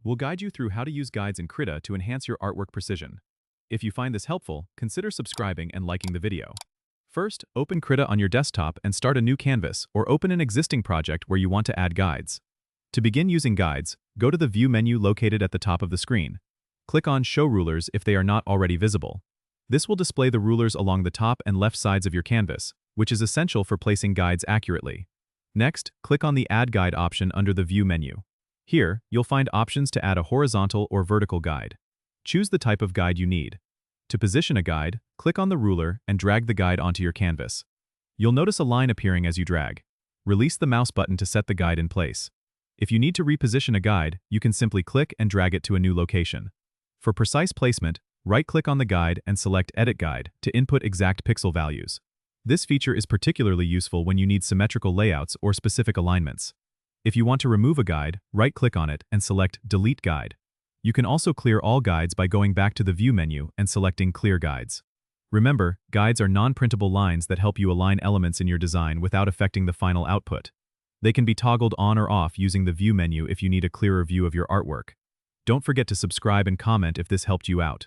We'll guide you through how to use guides in Krita to enhance your artwork precision. If you find this helpful, consider subscribing and liking the video. First, open Krita on your desktop and start a new canvas, or open an existing project where you want to add guides. To begin using guides, go to the View menu located at the top of the screen. Click on Show Rulers if they are not already visible. This will display the rulers along the top and left sides of your canvas, which is essential for placing guides accurately. Next, click on the Add Guide option under the View menu. Here, you'll find options to add a horizontal or vertical guide. Choose the type of guide you need. To position a guide, click on the ruler and drag the guide onto your canvas. You'll notice a line appearing as you drag. Release the mouse button to set the guide in place. If you need to reposition a guide, you can simply click and drag it to a new location. For precise placement, right-click on the guide and select Edit Guide to input exact pixel values. This feature is particularly useful when you need symmetrical layouts or specific alignments. If you want to remove a guide, right-click on it and select Delete Guide. You can also clear all guides by going back to the View menu and selecting Clear Guides. Remember, guides are non-printable lines that help you align elements in your design without affecting the final output. They can be toggled on or off using the View menu if you need a clearer view of your artwork. Don't forget to subscribe and comment if this helped you out.